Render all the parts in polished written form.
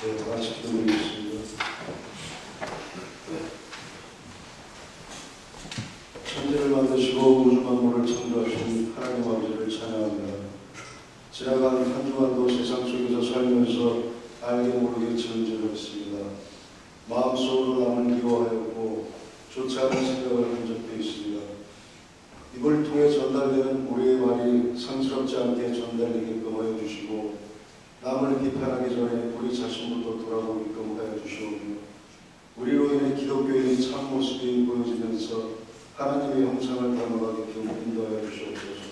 네, 다 같이 기도드리겠습니다. 천지를 만드시고 우주 만물을 창조하신 하나님 아버지를 찬양합니다. 지나간 한 주간도 세상 속에서 살면서 알게 모르게 지은 죄가 있습니다. 마음속으로 남을 미워하였고 좋지 않은 생각을 한 적도 있습니다. 입을 통해 전달되는 우리의 말이 상스럽지 않게 전달되게끔 하여 주시고 남을 비판하기 전에 우리 자신부터 돌아보게끔 하여 주시오며 우리로 인해 기독교인의 참 모습이 보여지면서 하나님의 형상을 닮아가게끔 인도하여 주시옵소서.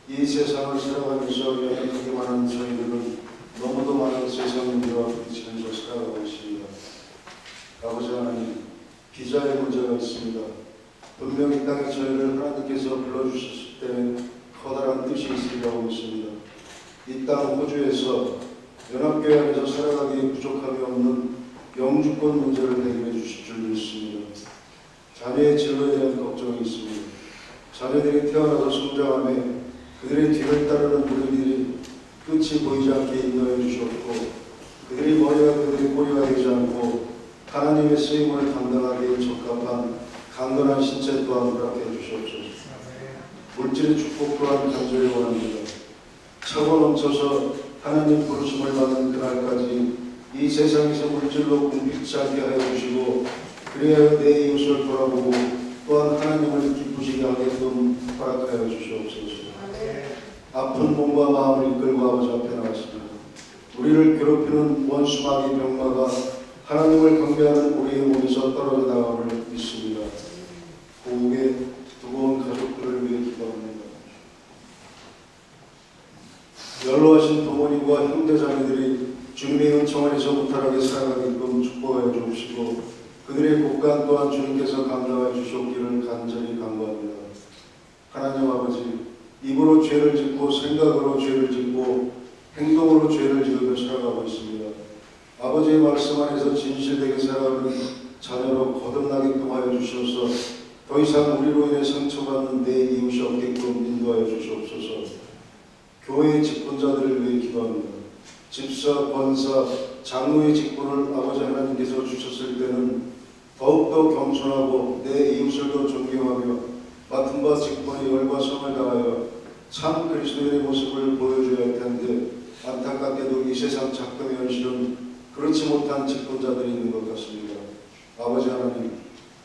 이 세상을 살아가면서 연약하기만 한 저희들은 너무도 많은 세상 문제와 부딪히면서 살아가고 있습니다. 아버지 하나님, 비자의 문제가 있습니다. 분명히 땅에 저희를 하나님께서 불러주셨을 때는 커다란 뜻이 있으리라고 믿습니다. 이 땅 호주에서 연합교회 안에서 살아가기에 부족함이 없는 영주권 문제를 해결해 주실 줄 믿습니다. 자녀의 진로에 대한 걱정이 있습니다. 자녀들이 태어나서 성장하며 그들의 뒤를 따르는 우리들이 끝이 보이지 않게 인도해 주셨고 그들이 머리가 그들의 꼬리가 되지 않고 하나님의 쓰임을 감당하기에 적합한 강건한 신체 또한 허락해 주시옵소서. 물질의 축복 또한 간절히 원합니다. 차고 넘쳐서 하나님 부르심을 받는 그날까지 이 세상에서 물질로 궁핍치 않게 하여 주시고 그리하여 내 이웃을 돌아보고 또한 하나님을 기쁘시게 하게끔 허락하여 주시옵소서. 아픈 몸과 마음을 이끌고 아버지 앞에 나왔습니다. 우리를 괴롭히는 원수마귀 병마가 하나님을 경배하는 우리의 몸에서 떨어져 나감을 믿습니다. 고국의 두고온 가족들을 위해 기도합니다. 연로하신 부모님과 형제자매들이 주님의 은총 안에서 무탈하게 살아가게끔 축복하여 주시고 그들의 곳간 또한 주님께서 감당해 주셨기를 간절히 간구합니다. 하나님 아버지, 입으로 죄를 짓고 생각으로 죄를 짓고 행동으로 죄를 지으며 살아가고 있습니다. 아버지의 말씀 안에서 진실되게 살아가는 자녀로 거듭나게끔 하여 주셔서 더 이상 우리로 인해 상처받는 내 이웃이 없게끔 인도하여 주시옵소서. 교회의 직분자들을 위해 기도합니다. 집사, 권사, 장로의 직분을 아버지 하나님께서 주셨을 때는 더욱더 겸손하고 내 이웃을 더 존경하며 맡은 바 직분의 열과 성을 다하여 참 그리스도인의 모습을 보여줘야 할 텐데 안타깝게도 이 세상 작동의 현실은 그렇지 못한 직분자들이 있는 것 같습니다. 아버지 하나님,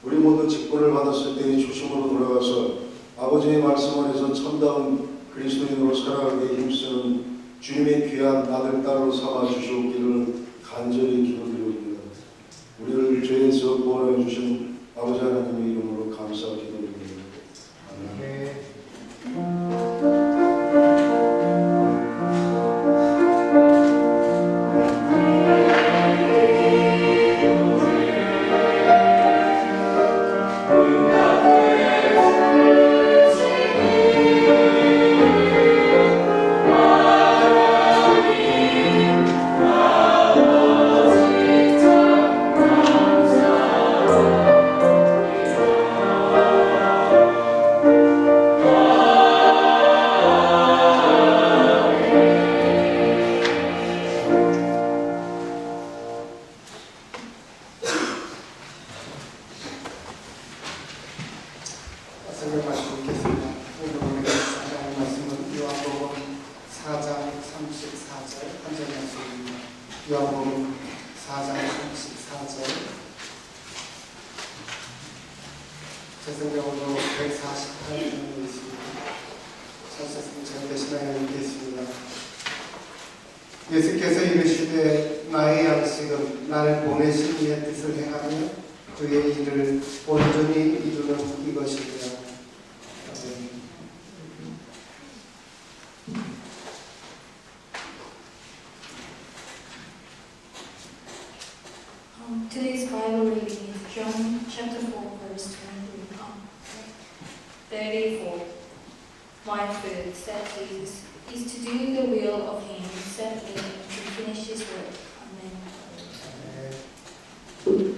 우리 모두 직분을 받았을 때의 초심으로 돌아가서 아버지의 말씀 안에서 참다운 그리스도인으로 살아가기에 힘쓰는 주님의 귀한 아들, 딸로 삼아 주시옵기를 간절히 기도드립니다. 우리를 죄에서 구원해 주신 아버지 하나님의 이름으로 감사 기도드립니다. 아멘. 요한복음 4장 34절 제 성경으로 148장에 있습니다. 잘 되시나요? 읽겠습니다. 예수께서 이르시되 나의 양식은 나를 보내신 이의 뜻을 행하며 그의 일을 온전히 이루는 이것이니라. Today's Bible reading is John chapter 4, verse 34. My food, said Jesus, is to do the will of him who sent me and to finish his work. Amen.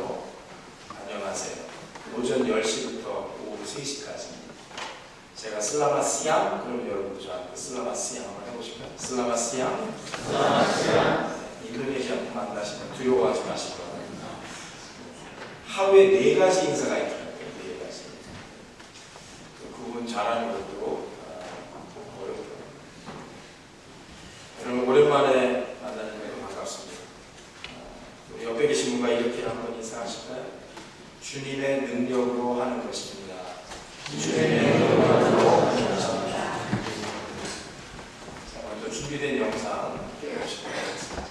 인사로 안녕하세요. 오전 10시부터 오후 3시까지 제가 슬라마 시앙, 그럼 여러분도 저한테 슬라마 시앙을 해보실까요? 슬라마 시앙. 인도네시아 분 만나시면 두려워하지 마시고 하루에 4가지 인사가 있더라고요. 4가지. 그분 잘하는 것도 어렵더라고요. 여러분 오랜만에 만나는 게 반갑습니다. 우리 옆에 계신 분과 이렇게 한번 인사하실까요? 주님의 능력으로 하는 것입니다. 주님의 능력으로 하는 것입니다. 자, 먼저 준비된 영상 보시도록 하겠습니다.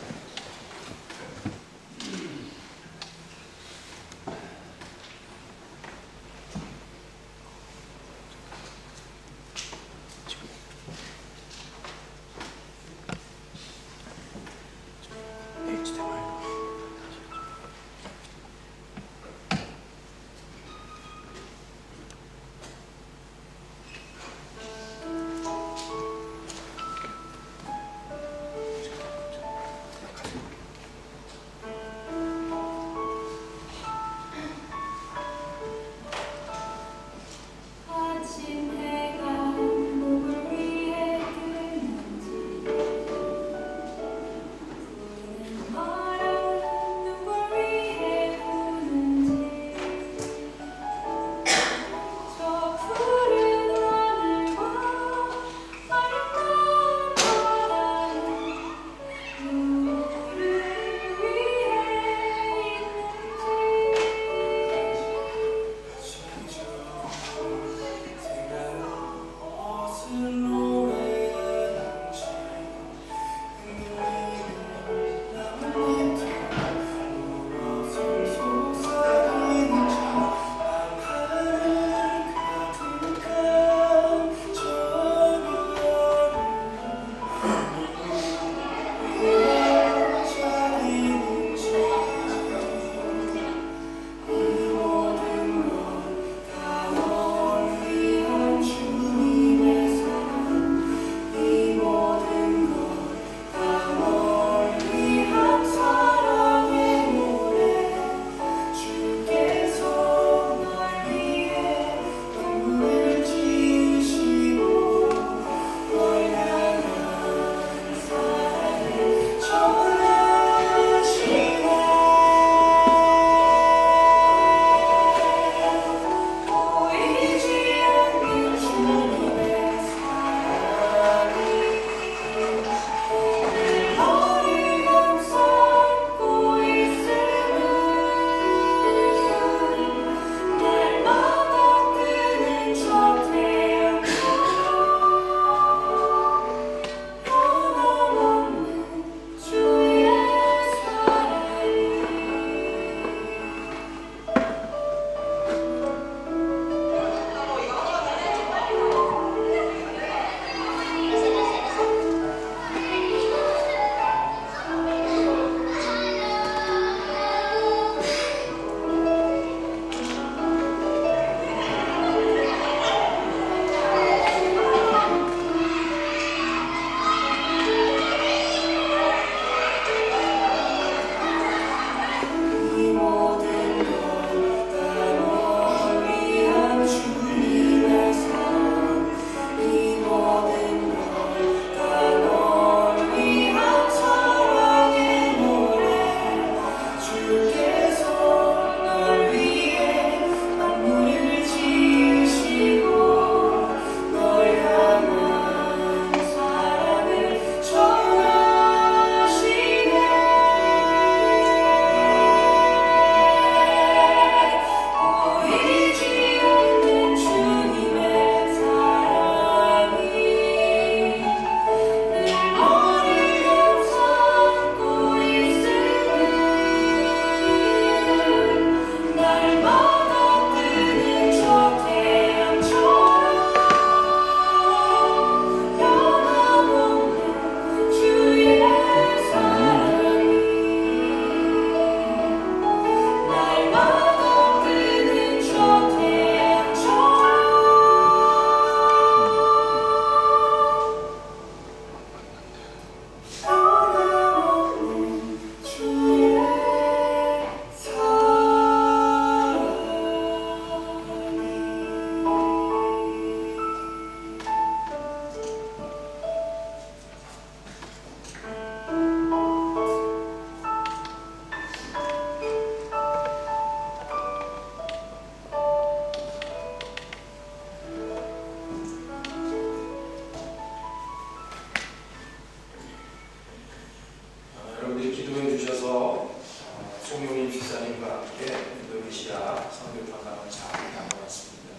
성교 관광을 잘 다녀왔습니다.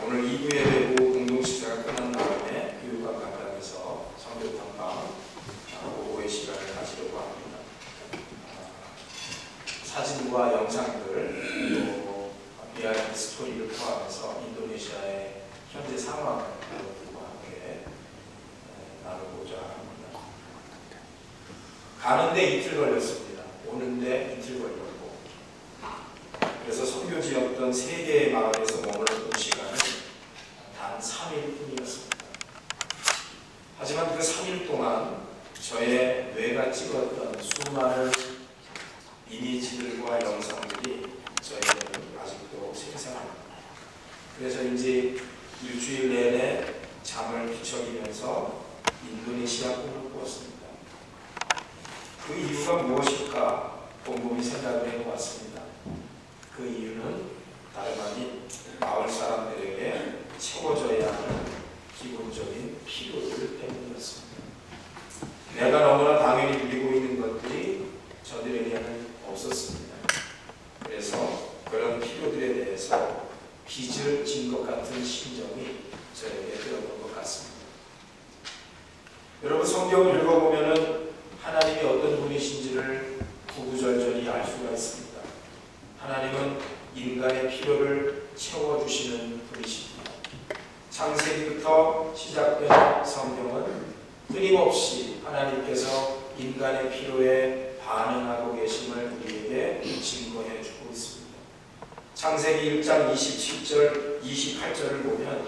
오늘 2부 예배고 공동식사가 끝난 다음에 교육관 각각에서 성교 관광 오후의 시간을 가지려고 합니다. 사진과 영상들 또 비하인드 스토리를 포함해서 인도네시아의 현재 상황과 함께 나누고자 합니다. 가는데 이틀 걸렸습니다. 오는데 이틀 걸렸고, 그래서 선교지였던 3개의 마을에서 머무르는 시간은 단 3일 뿐이었습니다. 하지만 그 3일 동안 저의 뇌가 찍었던 수많은 이미지들과 영상들이 저에게는 아직도 생생합니다. 그래서 이제 일주일 내내 잠을 뒤척이면서 인도네시아 꿈을 꾸었습니다. 그 이유가 무엇일까 곰곰이 생각을 해보았습니다. 그 이유는 다름 아닌 마을 사람들에게 채워져야 하는 기본적인 필요들 때문이었습니다. 내가 너무나 당연히 누리고 있는 것들이 저들에게는 없었습니다. 그래서 그런 필요들에 대해서 빚을 진 것 같은 심정이 저에게 들었던 것 같습니다. 여러분, 성경을 읽어보면 하나님이 어떤 분이신지를 구구절절히 알 수가 있습니다. 하나님은 인간의 필요를 채워주시는 분이십니다. 창세기부터 시작된 성경은 끊임없이 하나님께서 인간의 필요에 반응하고 계심을 우리에게 증거해 주고 있습니다. 창세기 1장 27절, 28절을 보면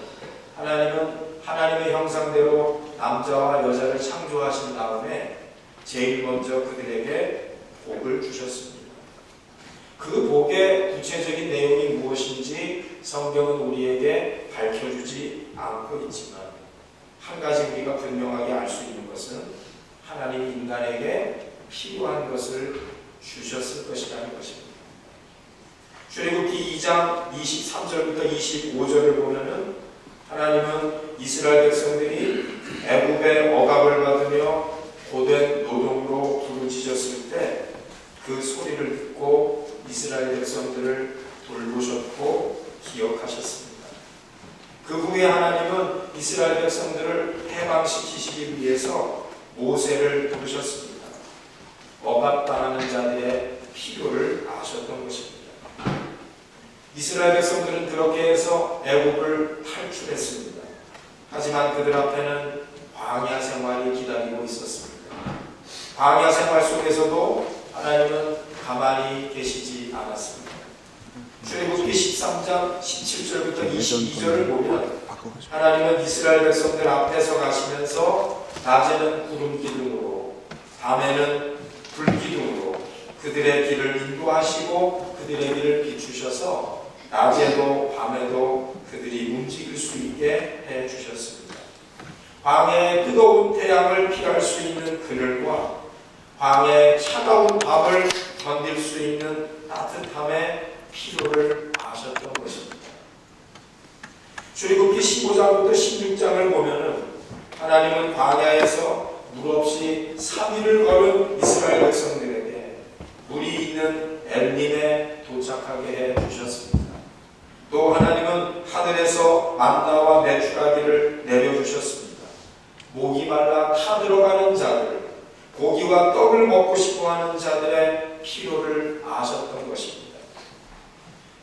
하나님은 하나님의 형상대로 남자와 여자를 창조하신 다음에 제일 먼저 그들에게 복을 주셨습니다. 그 복의 구체적인 내용이 무엇인지 성경은 우리에게 밝혀주지 않고 있지만 한 가지 우리가 분명하게 알 수 있는 것은 하나님이 인간에게 필요한 것을 주셨을 것이라는 것입니다. 출애굽기 2장 23절부터 25절을 보면은 하나님은 이스라엘 백성들이 애굽의 억압을 받으며 고된 노동으로 부르짖었을 때 그 소리를 듣고 이스라엘 백성들을 돌보셨고 기억하셨습니다. 그 후에 하나님은 이스라엘 백성들을 해방시키시기 위해서 모세를 부르셨습니다. 억압당하는 자들의 필요를 아셨던 것입니다. 이스라엘 백성들은 그렇게 해서 애굽을 탈출했습니다. 하지만 그들 앞에는 광야 생활이 기다리고 있었습니다. 광야 생활 속에서도 하나님은 가만히 계시지 않았습니다. 출애굽기 13장 17절부터 22절을 보면 하나님은 이스라엘 백성들 앞에서 가시면서 낮에는 구름 기둥으로 밤에는 불 기둥으로 그들의 길을 인도하시고 그들의 길을 비추셔서 낮에도 밤에도 그들이 움직일 수 있게 해주셨습니다. 광야의 뜨거운 태양을 피할 수 있는 그늘과 광야의 차가운 밤을 견딜 수 있는 따뜻함의 필요를 아셨던 것입니다. 출애굽기 15장부터 16장을 보면은 하나님은 광야에서 물 없이 3일을 걸은 이스라엘 백성들에게 물이 있는 엘림에 도착하게 해 주셨습니다. 또 하나님은 하늘에서 만나와 메추라기를 내려주셨습니다. 목이 말라 타들어가는 자들, 고기와 떡을 먹고 싶어하는 자들의 필요를 아셨던 것입니다.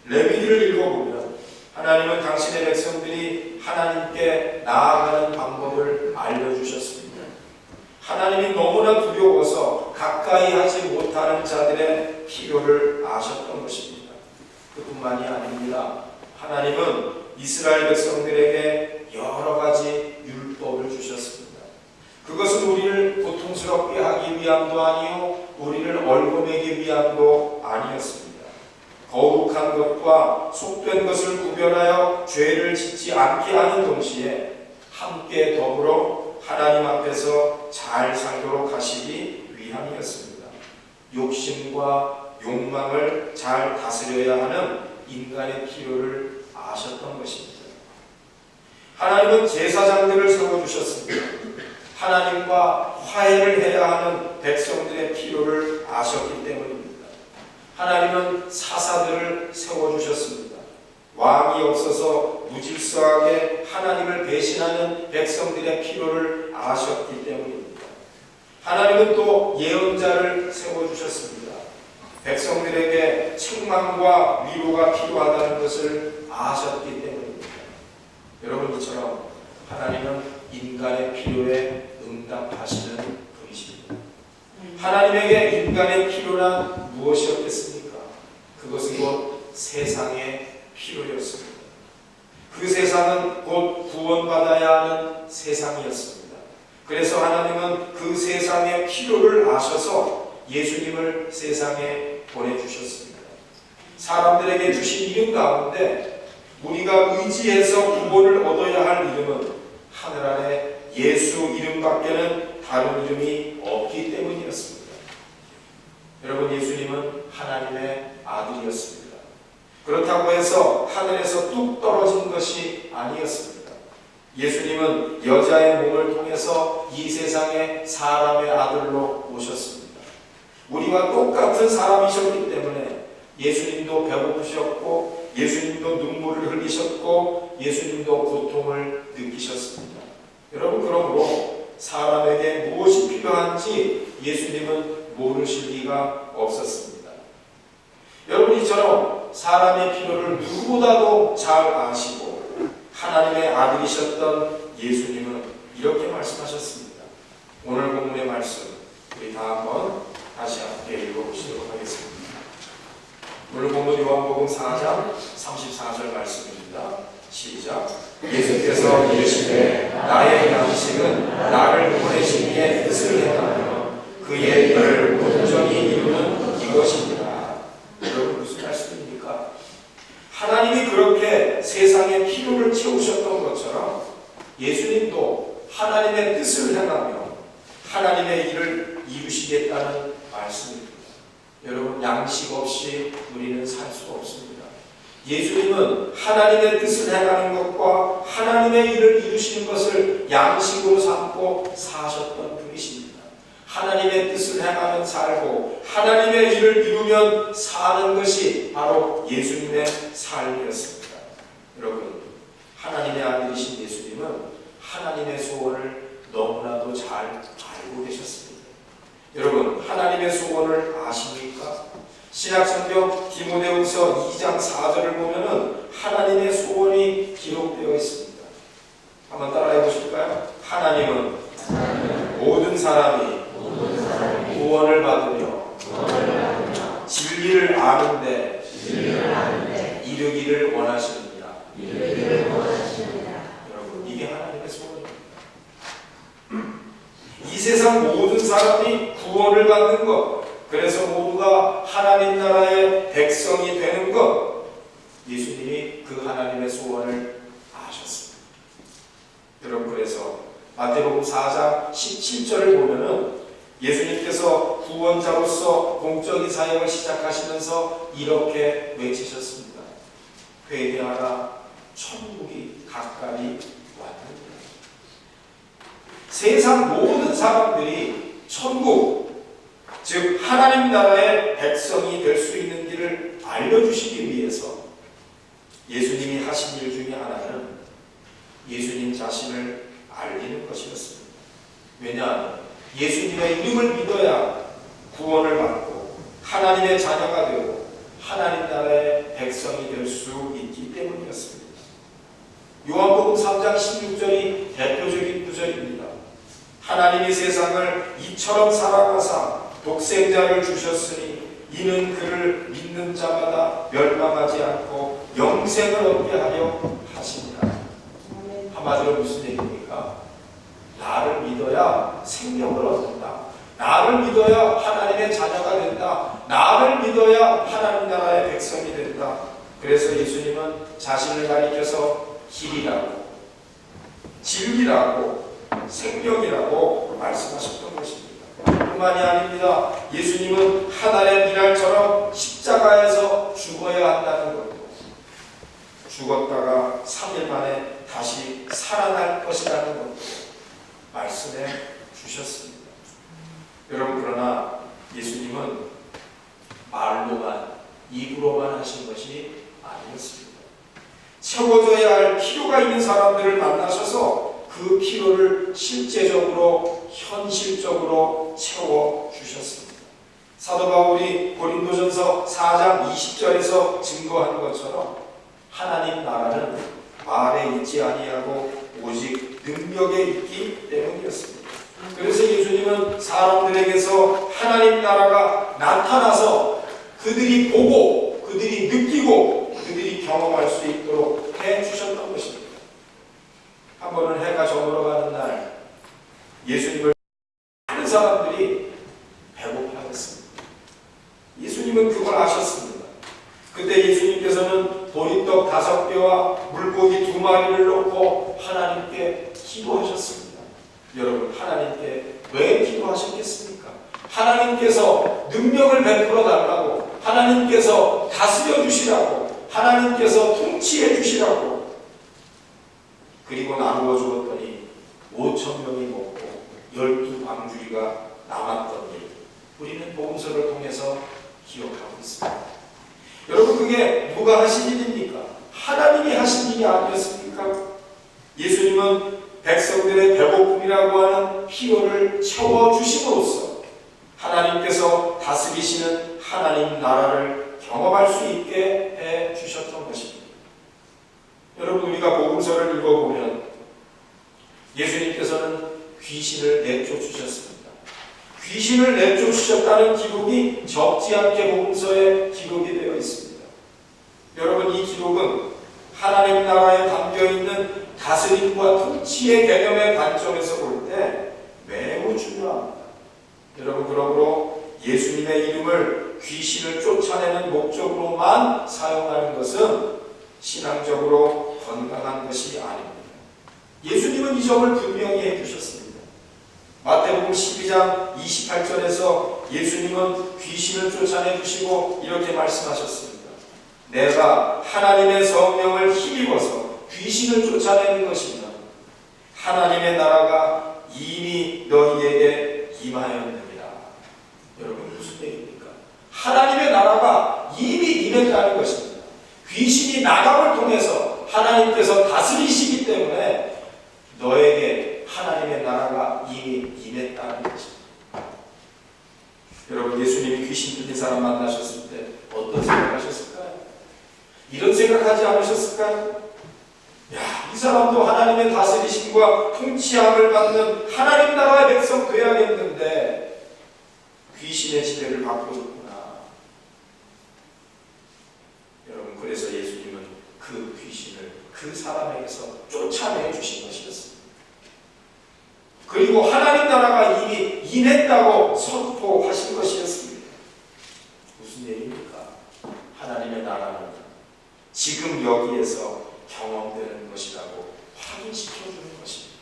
레위기를 읽어보면 하나님은 당신의 백성들이 하나님께 나아가는 방법을 알려주셨습니다. 하나님이 너무나 두려워서 가까이 하지 못하는 자들의 필요를 아셨던 것입니다. 그뿐만이 아닙니다. 하나님은 이스라엘 백성들에게 여러 가지 율법을 주셨습니다. 그것은 우리를 고통스럽게 하기 위함도 아니요 우리를 얼고매기 위함도 아니었습니다. 거룩한 것과 속된 것을 구별하여 죄를 짓지 않게 하는 동시에 함께 더불어 하나님 앞에서 잘 살도록 하시기 위함이었습니다. 욕심과 욕망을 잘 다스려야 하는 인간의 필요를 아셨던 것입니다. 하나님은 제사장들을 세워주셨습니다. 하나님과 화해를 해야 하는 백성들의 필요를 아셨기 때문입니다. 하나님은 사사들을 세워주셨습니다. 왕이 없어서 무질서하게 하나님을 배신하는 백성들의 필요를 아셨기 때문입니다. 하나님은 또 예언자를 세워주셨습니다. 백성들에게 책망과 위로가 필요하다는 것을 아셨기 때문입니다. 여러분, 이처럼 하나님은 인간의 필요에 응답하시는 분이십니다. 하나님에게 인간의 필요란 무엇이었겠습니까? 그것은 곧 세상의 필요였습니다. 그 세상은 곧 구원받아야 하는 세상이었습니다. 그래서 하나님은 그 세상의 필요를 아셔서 예수님을 세상에 보내주셨습니다. 사람들에게 주신 이름 가운데 우리가 의지해서 구원을 얻어야 할 이름은 하늘 아래 예수 이름밖에는 다른 이름이 없기 때문이었습니다. 여러분, 예수님은 하나님의 아들이었습니다. 그렇다고 해서 하늘에서 뚝 떨어진 것이 아니었습니다. 예수님은 여자의 몸을 통해서 이 세상에 사람의 아들로 오셨습니다. 우리와 똑같은 사람이셨기 때문에 예수님도 배고프셨고 예수님도 눈물을 흘리셨고 예수님도 고통을 느끼셨습니다. 여러분, 그러므로 사람에게 무엇이 필요한지 예수님은 모르실 리가 없었습니다. 여러분, 이처럼 사람의 필요를 누구보다도 잘 아시고 하나님의 아들이셨던 예수님은 이렇게 말씀하셨습니다. 오늘 본문의 말씀 우리 다 한번 다시 함께 읽어보시도록 하겠습니다. 오늘 본문 요한복음 4장 34절 말씀입니다. 시작. 예수께서 이르시되 나의 양식은 나를 보내신 이의 뜻을 행하며 그의 일을 온전히 이루는 이것입니다. 여러분, 무슨 말씀입니까? 하나님이 그렇게 세상의 필요를 채우셨던 것처럼 예수님도 하나님의 뜻을 행하며 하나님의 일을 이루시겠다는 말씀입니다. 여러분, 양식 없이 우리는 살 수 없습니다. 예수님은 하나님의 뜻을 행하는 것과 하나님의 일을 이루시는 것을 양식으로 삼고 사셨던 분이십니다. 하나님의 뜻을 행하면 살고 하나님의 일을 이루면 사는 것이 바로 예수님의 삶이었습니다. 여러분, 하나님의 아들이신 예수님은 하나님의 소원을 너무나도 잘 알고 계셨습니다. 여러분, 하나님의 소원을 아십니까? 신약성경 디모데후서 2장 4절을 보면은 하나님의 소원이 기록되어 있습니다. 한번 따라해 보실까요? 하나님은 모든 사람이 구원을 받으며 진리를 아는데 이르기를 원하십니다. 여러분, 이게 하나님의 소원입니다. 이 세상 모든 사람이 구원을 받는 것, 그래서 모두가 하나님 나라의 백성이 되는 것, 예수님이 그 하나님의 소원을 아셨습니다. 여러분, 그래서 마태복음 4장 17절을 보면은 예수님께서 구원자로서 공적인 사역을 시작하시면서 이렇게 외치셨습니다. 회개하라, 천국이 가까이 왔느니라. 세상 모든 사람들이 천국, 즉 하나님 나라의 백성이 될 수 있는 길을 알려주시기 위해서 예수님이 하신 일 중에 하나는 예수님 자신을 알리는 것이었습니다. 왜냐하면 예수님의 이름을 믿어야 구원을 받고 하나님의 자녀가 되고 하나님 나라의 백성이 될 수 있기 때문이었습니다. 요한복음 3장 16절이 대표적인 구절입니다. 하나님이 세상을 이처럼 사랑하사 독생자를 주셨으니 이는 그를 믿는 자마다 멸망하지 않고 영생을 얻게 하려 하십니다. 한마디로 무슨 얘기입니까? 나를 믿어야 생명을 얻는다. 나를 믿어야 하나님의 자녀가 된다. 나를 믿어야 하나님 나라의 백성이 된다. 그래서 예수님은 자신을 가리켜서 길이라고, 진리라고, 생명이라고 말씀하셨던 것입니다. 뿐만이 아닙니다. 예수님은 하나의 미랄처럼 십자가에서 죽어야 한다는 것도, 죽었다가 3일 만에 다시 살아날 것이라는 것도 말씀해 주셨습니다. 여러분, 그러나 예수님은 말로만, 입으로만 하신 것이 아니었습니다. 채워져야 할 필요가 있는 사람들을 만나셔서 그 필요를 실제적으로, 현실적으로 채워주셨습니다. 사도 바울이 고린도전서 4장 20절에서 증거한 것처럼 하나님 나라는 말에 있지 아니하고 오직 능력에 있기 때문이었습니다. 그래서 예수님은 사람들에게서 하나님 나라가 나타나서 그들이 보고, 그들이 느끼고, 그들이 경험할 수 있도록 해주셨던 것입니다. 한 번은 해가 저물어 가는 날, 예수님을 많은 사람들이 배고파했습니다. 예수님은 그걸 아셨습니다. 그때 예수님께서는 보리떡 5개와 물고기 2마리를 놓고 하나님께 기도하셨습니다. 여러분, 하나님께 왜 기도하셨겠습니까? 하나님께서 능력을 베풀어 달라고, 하나님께서 다스려 주시라고, 하나님께서 통치해 주시라고. 그리고 나누어 주었더니 5,000명이 먹고 12방주리가 남았던 일, 우리는 복음서를 통해서 기억하고 있습니다. 여러분, 그게 누가 하신 일입니까? 하나님이 하신 일이 아니었습니까? 예수님은 백성들의 배고픔이라고 하는 필요를 채워주심으로써 하나님께서 다스리시는 하나님 나라를 경험할 수 있게 해주셨던 것입니다. 여러분, 우리가 복음서를 읽어보면 예수님께서는 귀신을 내쫓으셨습니다. 귀신을 내쫓으셨다는 기록이 적지 않게 복음서에 기록이 되어 있습니다. 여러분, 이 기록은 하나님 나라에 담겨있는 다스림과 통치의 개념의 관점에서 볼 때 매우 중요합니다. 여러분, 그러므로 예수님의 이름을 귀신을 쫓아내는 목적으로만 사용하는 것은 신앙적으로 건강한 것이 아닙니다. 예수님은 이 점을 분명히 해주셨습니다. 마태복음 12장 28절에서 예수님은 귀신을 쫓아내 주시고 이렇게 말씀하셨습니다. 내가 하나님의 성령을 힘입어서 귀신을 쫓아내는 것이면 하나님의 나라가 이미 너희에게 임하였느니라. 여러분, 무슨 얘기입니까? 하나님의 나라가 이미 임했다는 것입니다. 귀신이 나감을 통해서 하나님께서 다스리시기 때문에 너에게 하나님의 나라가 이미 임했다는 것입니다. 여러분, 예수님이 귀신 들린 사람 만나셨을 때 어떤 생각하셨을까요? 이런 생각하지 않으셨을까요? 야, 이 사람도 하나님의 다스리심과 통치함을 받는 하나님 나라의 백성 되어야겠는데 귀신의 지배를 받고 있구나. 여러분, 그래서 예수님은 그 귀신을 그 사람에게서 쫓아내 주신 것이었습니다. 그리고 하나님 나라가 이미 임했다고 선포하신 것이었습니다. 무슨 얘기입니까? 하나님의 나라는 지금 여기에서 경험되는 것이라고 확인시켜주는 것입니다.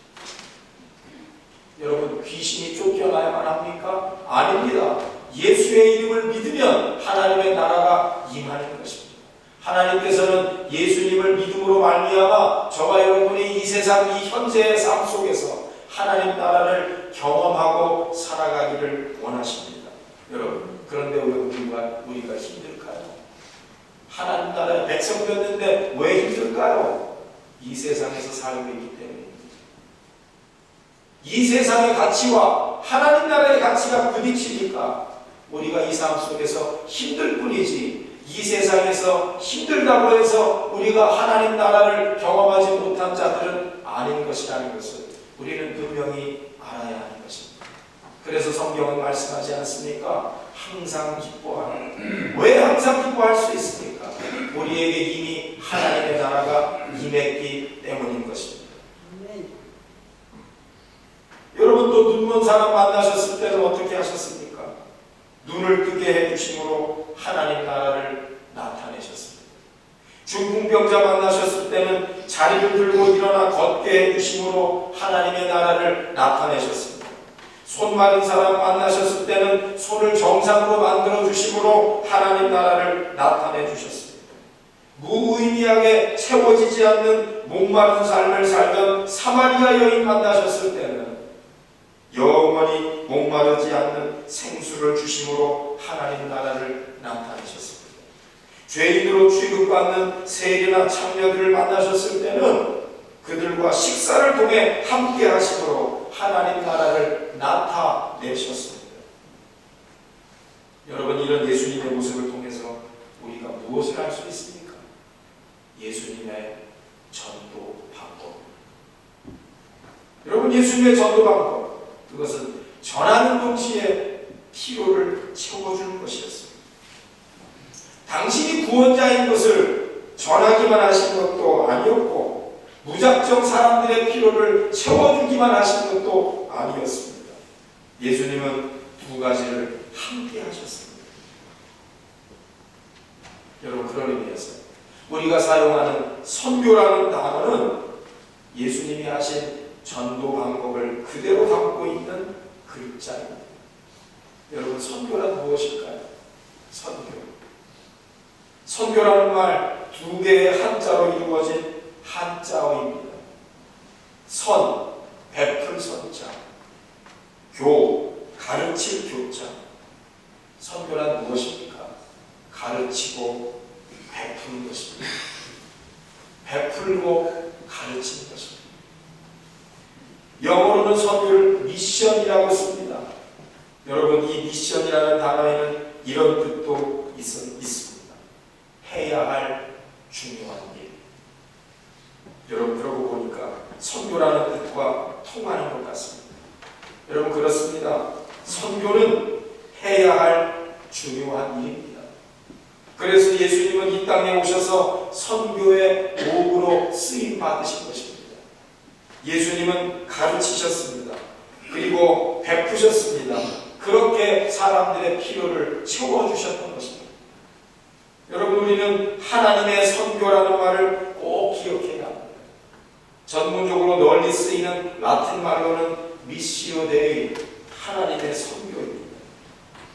여러분, 귀신이 쫓겨나야만 합니까? 아닙니다. 예수의 이름을 믿으면 하나님의 나라가 임하는 것입니다. 하나님께서는 예수님을 믿음으로 말미암아 저와 여러분이 이 세상, 이 현재의 삶 속에서 하나님 나라를 경험하고 살아가기를 원하십니다. 여러분, 그런데 왜 우리가 힘들까요? 하나님 나라의 백성 되었는데 왜 힘들까요? 이 세상에서 살고 있기 때문입니다. 이 세상의 가치와 하나님 나라의 가치가 부딪히니까 우리가 이 삶 속에서 힘들 뿐이지, 이 세상에서 힘들다고 해서 우리가 하나님 나라를 경험하지 못한 자들은 아닌 것이라는 것을 우리는 분명히 알아야 하는 것입니다. 그래서 성경은 말씀하지 않습니까? 항상 기뻐하라. 왜 항상 기뻐할 수 있습니까? 우리에게 이미 하나님의 나라가 임했기 때문인 것입니다. 여러분, 또 눈먼 사람 만나셨을 때는 어떻게 하셨습니까? 눈을 뜨게 해주심으로 하나님 나라를 나타내셨습니다. 중풍병자 만나셨을 때는 자리를 들고 일어나 걷게 해주심으로 하나님의 나라를 나타내셨습니다. 손 마른 사람 만나셨을 때는 손을 정상으로 만들어 주심으로 하나님 나라를 나타내 주셨습니다. 무의미하게 채워지지 않는 목마른 삶을 살던 사마리아 여인 만나셨을 때는 영원히 영원히 목마르지 않는 생수를 주심으로 하나님 나라를 나타내셨습니다. 죄인으로 취급받는 세리나 창녀들을 만나셨을 때는 그들과 식사를 통해 함께 하심으로 하나님 나라를 나타내셨습니다. 여러분, 이런 예수님의 모습을 통해서 우리가 무엇을 할 수 있습니까? 예수님의 전도 방법. 여러분, 예수님의 전도 방법, 그것은 전하는 동시에 필요를 채워주는 것이었습니다. 당신이 구원자인 것을 전하기만 하신 것도 아니었고 무작정 사람들의 필요를 채워주기만 하신 것도 아니었습니다. 예수님은 두 가지를 함께 하셨습니다. 여러분, 그런 의미에서 우리가 사용하는 선교라는 단어는 예수님이 하신 전도 방법을 그대로 담고 있는 글자입니다. 여러분, 선교란 무엇일까요? 선교라는 말 두 개의 한자로 이루어진 한자어입니다. 선, 베풀 선자, 교, 가르칠 교자. 선교란 무엇입니까? 가르치고 베푸는 것입니다. 베풀고 가르치는 것입니다. 영어로는 선교를 미션이라고 씁니다. 여러분, 이 미션이라는 단어에는 이런 뜻도 있습니다. 해야 할 중요한 일. 여러분, 그러고 보니까 선교라는 뜻과 통하는 것 같습니다. 여러분, 그렇습니다. 선교는 해야 할 중요한 일입니다. 그래서 예수님은 이 땅에 오셔서 선교의 도구로 쓰임 받으신 것입니다. 예수님은 가르치셨습니다. 그리고 베푸셨습니다. 그렇게 사람들의 필요를 채워주셨던 것입니다. 여러분, 우리는 하나님의 선교라는 말을 꼭 기억해야 합니다. 전문적으로 널리 쓰이는 라틴 말로는 미시오 데이, 하나님의 선교입니다.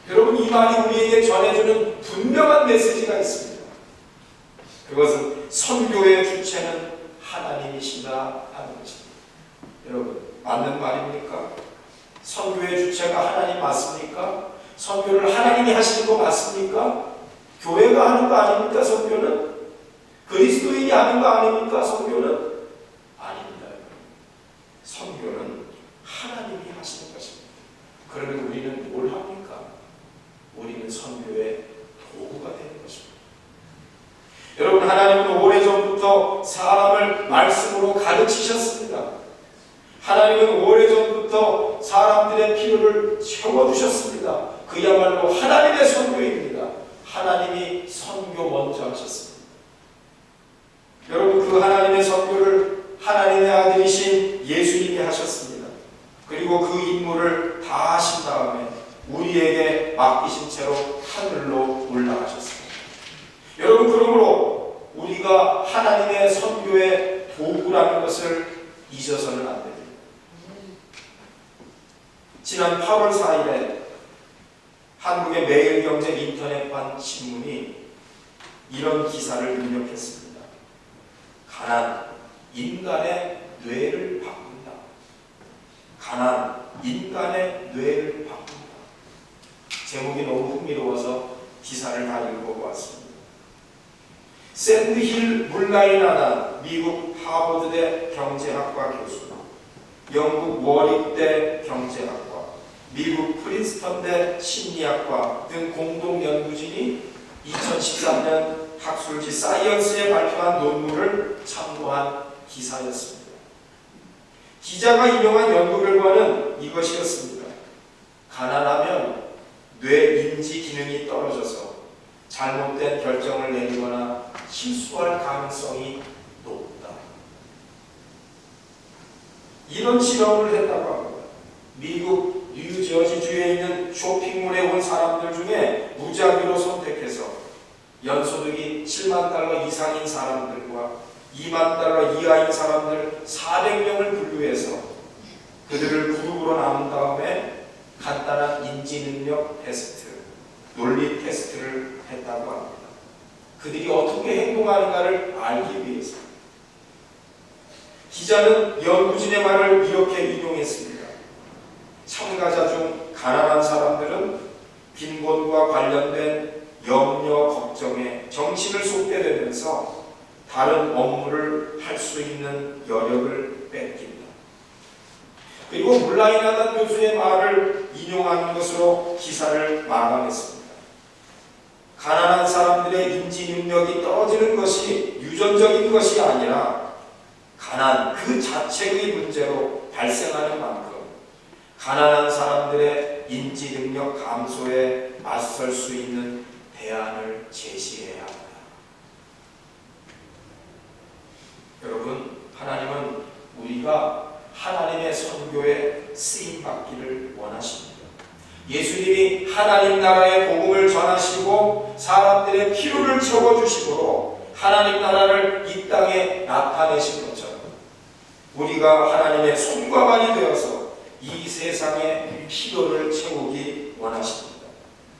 여러분, 이 말이 우리에게 전해주는 분명한 메시지가 있습니다. 그것은 선교의 주체는 하나님이시다 하는 것입니다. 여러분, 맞는 말입니까? 선교의 주체가 하나님 맞습니까? 선교를 하나님이 하시는 거 맞습니까? 교회가 하는 거 아닙니까? 선교는? 그리스도인이 하는 거 아닙니까? 선교는? 아닙니다. 선교는 하나님이 하시는 것입니다. 그러면 우리는 뭘 합니까? 우리는 선교의 도구가 되는 것입니다. 여러분, 하나님은 오래전부터 사람을 말씀으로 가르치셨습니다. 하나님은 오래전부터 사람들의 필요를 채워주셨습니다. 그야말로 하나님의 선교입니다. 하나님이 선교 먼저 하셨습니다. 여러분, 그 하나님의 선교를 하나님의 아들이신 예수님이 하셨습니다. 그리고 그 임무를 다 하신 다음에 우리에게 맡기신 채로 하늘로 올라가셨습니다. 여러분, 그러므로 우리가 하나님의 선교의 도구라는 것을 잊어서는 안 됩니다. 지난 8월 4일에 한국의 매일경제 인터넷판 신문이 이런 기사를 입력했습니다. 가난, 인간의 뇌를 바꾼다. 가난, 인간의 뇌를 바꾼다. 제목이 너무 흥미로워서 기사를 다 읽어보았습니다. 샌드힐 물라이나나 미국 하버드대 경제학과 교수, 영국 워릭대 경제학과, 미국 프린스턴대 심리학과 등 공동 연구진이 2013년 학술지 사이언스에 발표한 논문을 참고한 기사였습니다. 기자가 인용한 연구 결과는 이것이었습니다. 가난하면 뇌 인지 기능이 떨어져서 잘못된 결정을 내리거나 실수할 가능성이 높다. 이런 실험을 했다고 합니다. 미국 뉴저지주에 있는 쇼핑몰에 온 사람들 중에 무작위로 선택해서 연소득이 7만 달러 이상인 사람들과 2만 달러 이하인 사람들 400명을 분류해서 그들을 그룹으로 나눈 다음에 간단한 인지능력 테스트, 논리 테스트를 했다고 합니다. 그들이 어떻게 행동하는가를 알기 위해서. 기자는 연구진의 말을 이렇게 인용했습니다. 참가자 중 가난한 사람들은 빈곤과 관련된 염려, 걱정에 정신을 쏟게 되면서 다른 업무를 할 수 있는 여력을 뺏긴다. 그리고 물라이나단 교수의 말을 인용하는 것으로 기사를 마감했습니다. 가난한 사람들의 인지 능력이 떨어지는 것이 유전적인 것이 아니라 가난 그 자체의 문제로 발생하는 만큼 가난한 사람들의 인지 능력 감소에 맞설 수 있는 대안을 제시해야 합니다. 여러분, 하나님은 우리가 하나님의 선교에 쓰임받기를 원하십니다. 예수님이 하나님 나라의 복음을 전하시고 사람들의 필요를 채워주심으로 하나님 나라를 이 땅에 나타내신 것처럼 우리가 하나님의 손과 발이 되어서 이 세상의 필요를 채우기 원하십니다.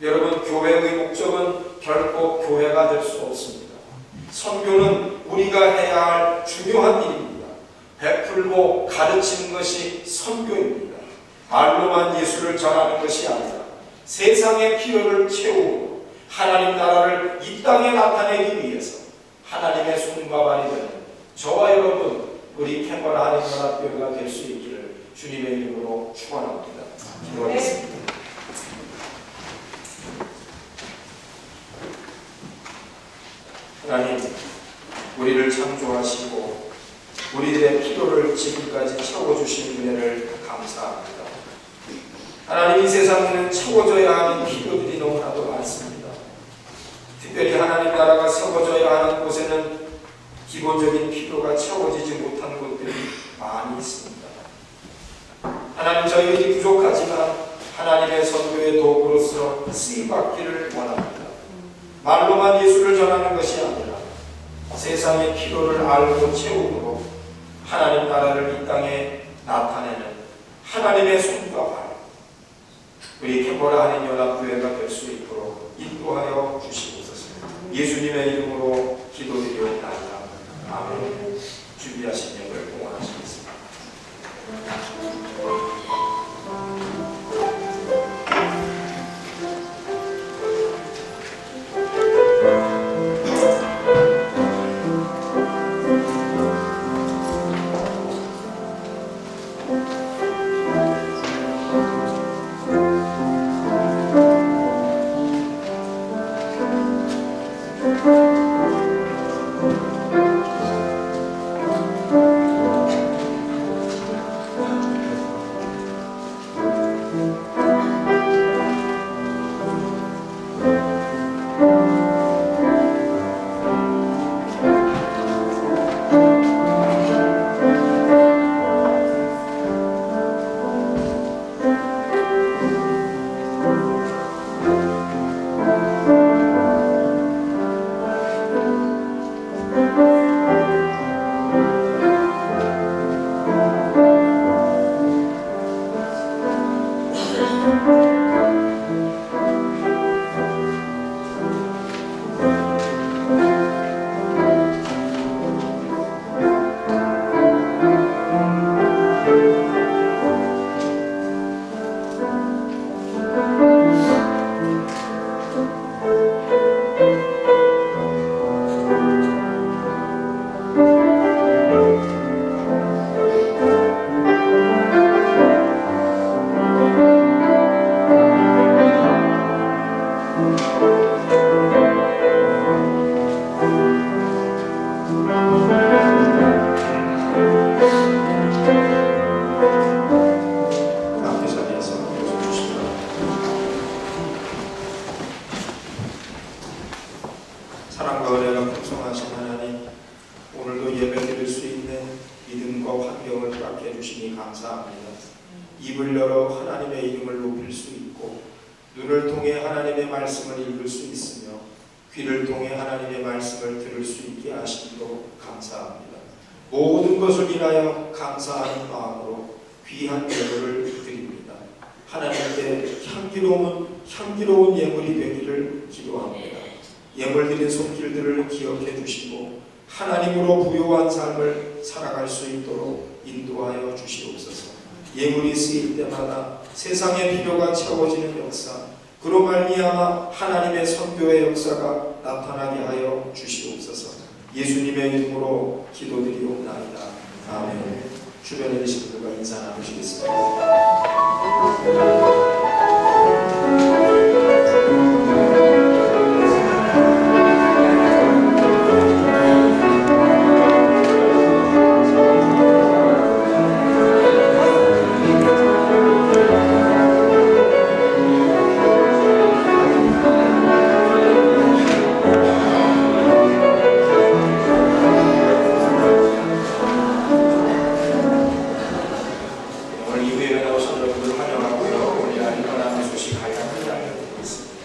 여러분, 교회의 목적은 결코 교회가 될 수 없습니다. 선교는 우리가 해야 할 중요한 일입니다. 베풀고 가르치는 것이 선교입니다. 말로만 예수를 전하는 것이 아니라 세상의 필요를 채우고 하나님 나라를 이 땅에 나타내기 위해서 하나님의 손과 발이 되는 저와 여러분, 우리 캐머라 한인연합교회가 될 수 있기를 주님의 이름으로 축원합니다. 기도하겠습니다. 하나님, 우리를 창조하시고 우리들의 필요를 지금까지 채워주신 은혜를 감사합니다. 하나님, 이 세상에는 채워져야 하는 필요들이 너무나도 많습니다. 특별히 하나님 나라가 세워져야 하는 곳에는 기본적인 필요가 채워지지 못한 곳들이 많이 있습니다. 하나님, 저희들이 부족하지만 하나님의 선교의 도구로서 쓰임받기를 원합니다. 말로만 예수를 전하는 것이 아니라 세상의 필요를 알고 채우므로 하나님 나라를 이 땅에 나타내는 하나님의 손과 발, 우리 캠퍼라 한인연합교회가 될 수 있도록 인도하여 주시옵소서. 예수님의 이름으로 기도드리옵나이다. 아멘. 준비하신 예물 봉헌하시겠습니다. 사랑과 은혜가 풍성하신 하나님, 오늘도 예배드릴 수 있는 믿음과 환경을 허락해 주시니 감사합니다. 입을 열어 하나님의 이름을 높일 수 있고 눈을 통해 하나님의 말씀을 읽을 수 있으며 귀를 통해 하나님의 말씀을 들을 수 있게 하시기로 감사합니다. 모든 것을 인하여 감사하는 마음으로 귀한 예물을 드립니다. 하나님께 향기로운 예물이 되기를 기도합니다. 예물 드린 손길들을 기억해 주시고 하나님으로 부요한 삶을 살아갈 수 있도록 인도하여 주시옵소서. 예물이 쓰일 때마다 세상의 필요가 채워지는 역사, 그로 말미암아 하나님의 선교의 역사가 나타나게 하여 주시옵소서. 예수님의 이름으로 기도드리옵나이다. 아멘. 주변에 계신 분들과 인사 나누시겠습니다. 오늘 이 후에 나오신 여러분들 환영하고요. 오늘 아닌 떠나는 소식 간략하게 알려드리겠습니다.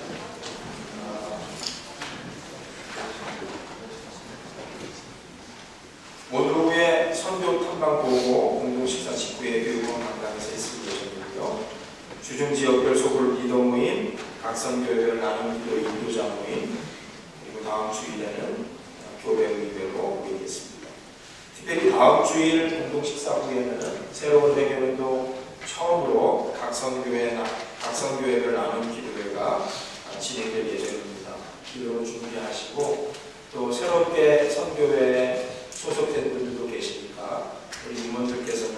오늘 오후에 선교 탐방 보고 공동식사 직후에 교육원 강당에서 있을 예정이고요. 주중 지역별 소그룹 리더 모임, 각성교회별 나눔 기도 인도자 모임, 그리고 다음 주일에는 교회 의회로 모이겠습니다. 특별히 다음 주일 공동식사 후에는 새로운 대교회도 처음으로 각성교회별 나눔 기도회가 진행될 예정입니다. 기도로 준비하시고 또 새롭게 선교회에 소속된 분들도 계시니까 우리 임원들께서는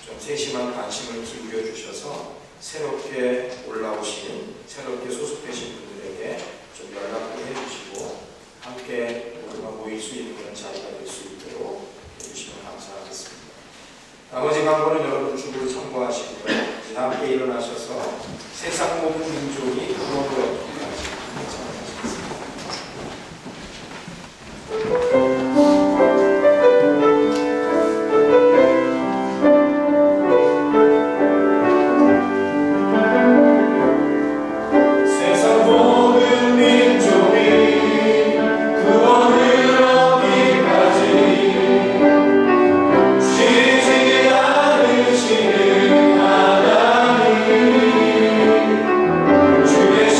좀 세심한 관심을 기울여 주셔서 새롭게 올라오신, 새롭게 소속되신 분들에게 좀 연락도 해주시고 함께 우리가 모일 수 있는 그런 자리가 될 수 있도록 해주시면 감사하겠습니다. 나머지 광고는 여러분 주부를 참고하시고요. 함께 일어나셔서 세상 모든 민족이 구원으로 얻기까지 참여하시겠습니다. 주의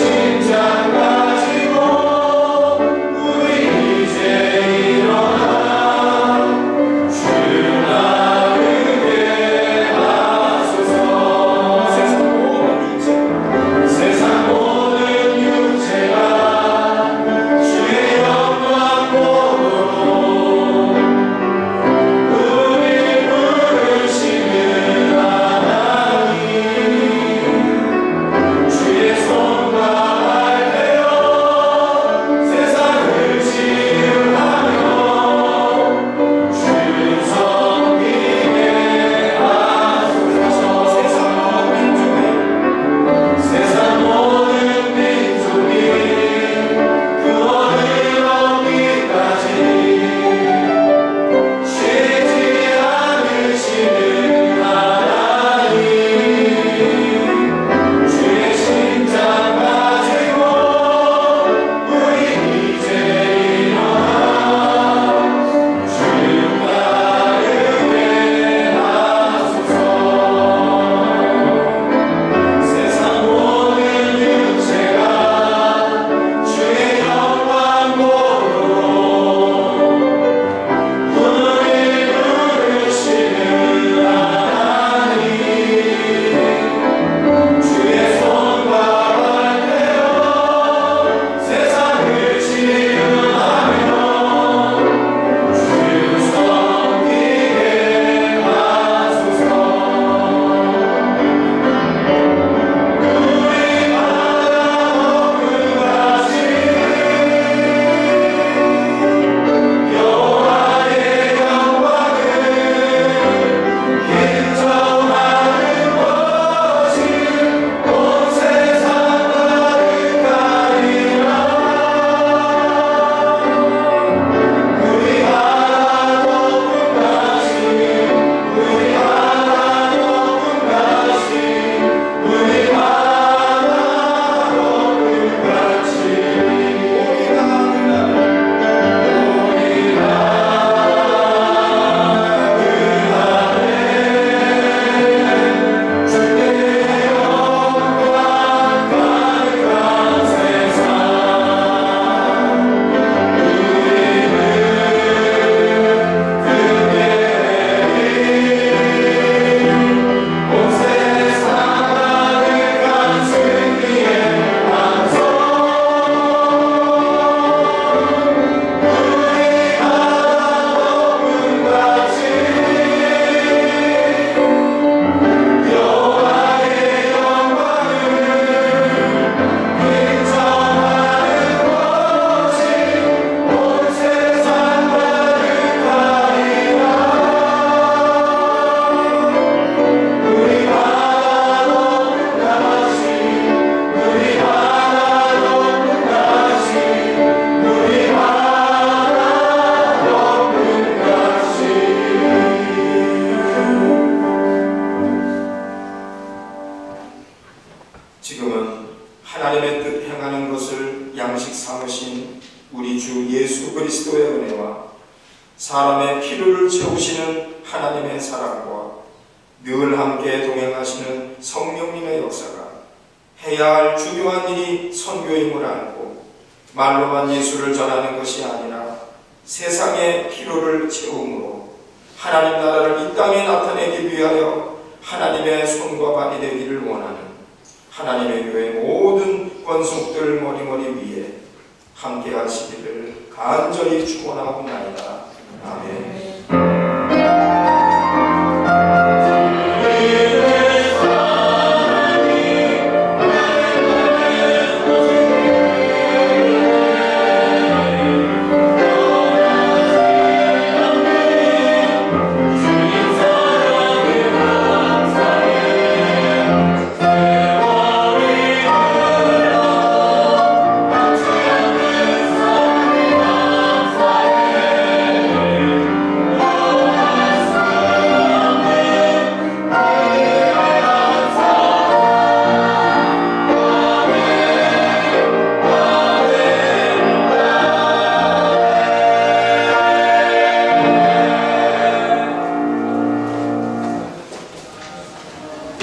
은혜와 사람의 필요를 채우시는 하나님의 사랑과 늘 함께 동행하시는 성령님의 역사가 해야 할 중요한 일이 선교임을 알고 말로만 예수를 전하는 것이 아니라 세상의 필요를 채움으로 하나님 나라를 이 땅에 나타내기 위하여 하나님의 손과 발이 되기를 원하는 하나님의 교회 모든 권속들 머리머리 위에 함께 하시기를 간절히 축원하옵나이다. 아멘.